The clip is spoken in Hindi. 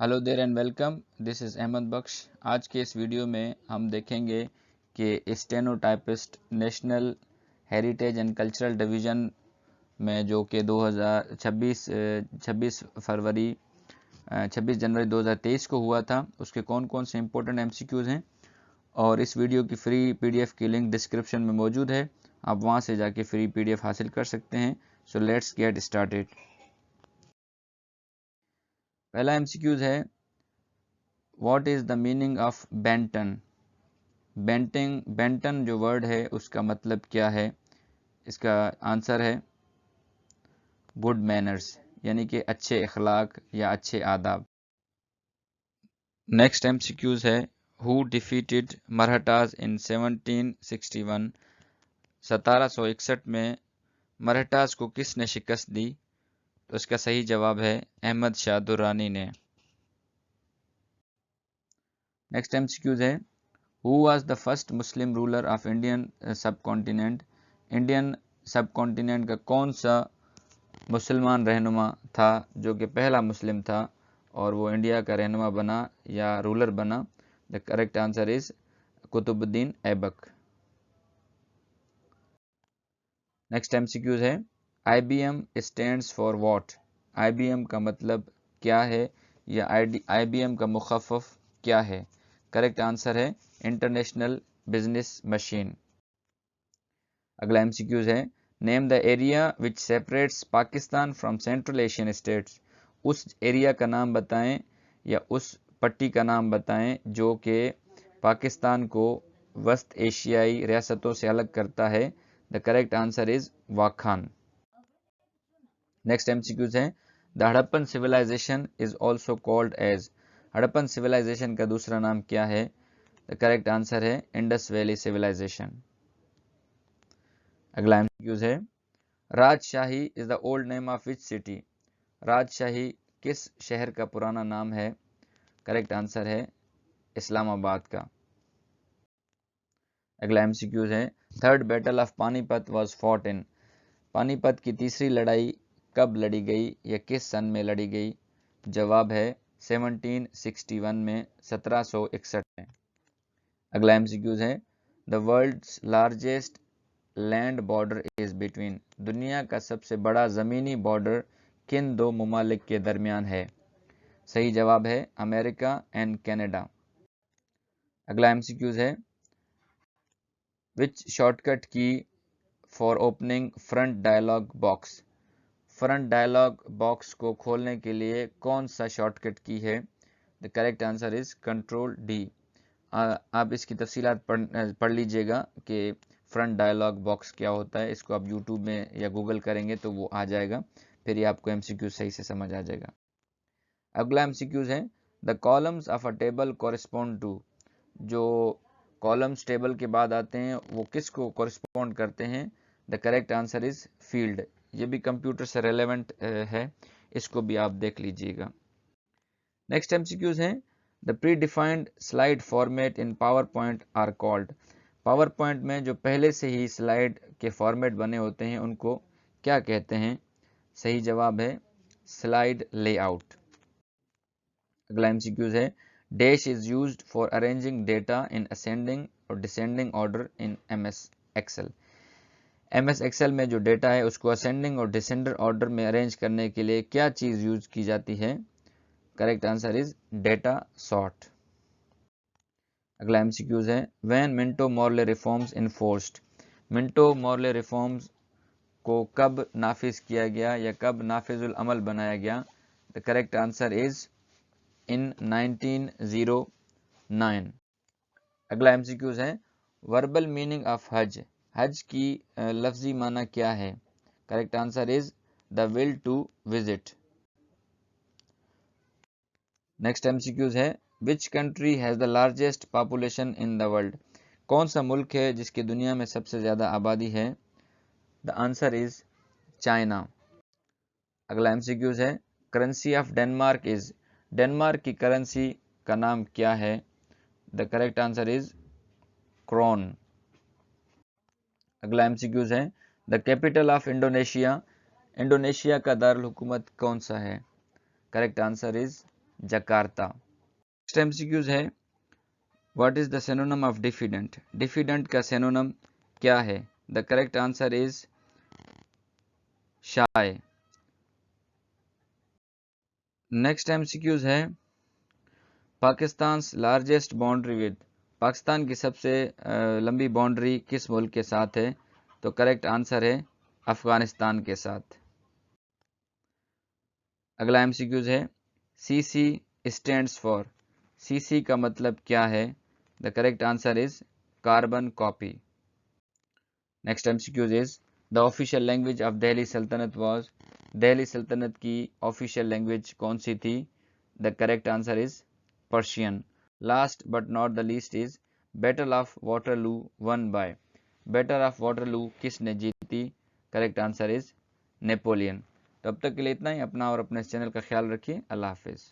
Hello there and welcome, this is Ahmad Bakhsh. आज के इस वीडियो में हम देखेंगे कि stenotypist national heritage and cultural division में जो कि 26 जनवरी 2023 को हुआ था, उसके कौन कौन से इंपॉर्टेंट एमसीक्यूज़ हैं। और इस वीडियो की फ्री पीडीएफ की लिंक डिस्क्रिप्शन में मौजूद है, आप वहां से जाके फ्री पीडीएफ हासिल कर सकते हैं। So let's get started. पहला एमसीक्यूज़ है, what is the meaning of Benton. Benton जो वर्ड है उसका मतलब क्या है। इसका आंसर है गुड मैनर्स, यानी कि अच्छे अखलाक या अच्छे आदाब। नेक्स्ट एमसीक्यूज है, हु डिफीटेड मराठास इन 1761। 1761 में मराठास को किसने शिकस्त दी। तो इसका सही जवाब है अहमद शाह दुर्रानी ने। नेक्स्ट एमसीक्यूज है, who was the first Muslim ruler of Indian सब कॉन्टिनेंट। इंडियन सब कॉन्टिनेंट का कौन सा मुसलमान रहनुमा था जो कि पहला मुस्लिम था और वो इंडिया का रहनुमा बना या रूलर बना। The correct answer is Qutbuddin Aibak. Next MCQs है, IBM stands for what. IBM का मतलब क्या है या IBM का मुखफ़फ़ क्या है। करेक्ट आंसर है इंटरनेशनल बिजनेस मशीन। अगला एमसीक्यूज है, name the area which separates Pakistan from central Asian states. उस एरिया का नाम बताएं या उस पट्टी का नाम बताएं जो कि पाकिस्तान को वस्त एशियाई रियासतों से अलग करता है। The correct answer is Wakhan. Next MCQs है, the Harappan civilisation is also called age. Harappan civilisation का दूसरा नाम क्या है। द करेक्ट आंसर है इंडस वैली सिविलाइजेशन। अगला एमसीक्यूज है, Rajshahi is the old name of which city. Rajshahi किस शहर का पुराना नाम है। करेक्ट आंसर है इस्लामाबाद का। अगला एमसीक्यूज है, third battle of Panipat was fought in. Panipat की तीसरी लड़ाई कब लड़ी गई या किस सन में लड़ी गई। जवाब है 1761 में, 1761 में। अगला एमसीक्यूज है, the world's largest land border is between. दुनिया का सबसे बड़ा ज़मीनी बॉर्डर किन दो ममालिक के दरमियान है। सही जवाब है अमेरिका एंड कनाडा। अगला एमसीक्यूज है, which shortcut key for opening front dialog box. Front dialog box को खोलने के लिए कौन सा शॉर्टकट की है। The correct answer is control D. आप इसकी तफसीलात पढ़ लीजिएगा कि फ्रंट डायलॉग बॉक्स क्या होता है। इसको आप यूट्यूब में या गूगल करेंगे तो वो आ जाएगा, फिर ये आपको एमसीक्यू सही से समझ आ जाएगा। अगला एमसीक्यूज है, the columns of a table correspond to. जो कॉलम्स टेबल के बाद आते हैं वो किसको कॉरेस्पॉन्ड करते हैं। The correct answer is field. ये भी कंप्यूटर से रेलेवेंट है, इसको भी आप देख लीजिएगा। नेक्स्ट एमसीक्यूज हैं, the predefined slide format in PowerPoint are called. PowerPoint में जो पहले से ही स्लाइड के फॉर्मेट बने होते हैं उनको क्या कहते हैं। सही जवाब है स्लाइड लेआउट। अगला एमसीक्यूज है, dash is used for arranging data in ascending और descending order in MS Excel. MS Excel में जो डेटा है उसको असेंडिंग और डिसेंडिंग ऑर्डर में अरेंज करने के लिए क्या चीज़ यूज की जाती है। Correct answer is data sort. अगला एमसीक्यूज है, when Minto Morley reforms enforced. Minto Morley reforms को कब नाफिज किया गया या कब नाफिजुल अमल बनाया गया। The correct answer is in 1909। अगला एमसीक्यूज है, वर्बल मीनिंग ऑफ हज। हज की लफ्जी माना क्या है। Correct answer is the will to visit. Next MCQs है, which country has the largest population in the world. कौन सा मुल्क है जिसकी दुनिया में सबसे ज्यादा आबादी है। The answer is China. अगला एमसीक्यूज है, currency of Denmark is. Denmark की करेंसी का नाम क्या है। The correct answer is krone. अगला एमसीक्यूज है, the capital of Indonesia. Indonesia का दारुल हुकूमत कौन सा है। Correct answer is Jakarta. Next MCQs है, what is the synonym of diffident? Diffident का सिनोनिम क्या है? The correct answer is shy. Next MCQs है, Pakistan largest boundary with, Pakistan की सबसे लंबी बाउंड्री किस मुल्क के साथ है? तो करेक्ट आंसर है अफगानिस्तान के साथ। अगला एमसीक्यूज है, सीसी स्टैंड्स फॉर, सीसी का मतलब क्या है? The correct answer is carbon copy. Next MCQs is, the official language of Delhi सल्तनत वाज, दिल्ली सल्तनत की ऑफिशियल लैंग्वेज कौन सी थी? The correct answer is Persian. Last but not the least is, battle of Waterloo one by, battle of Waterloo किसने जीती? Correct answer is Napoleon. तो अब तक के लिए इतना ही। अपना और अपने चैनल का ख्याल रखिए। अल्लाह हाफिज़।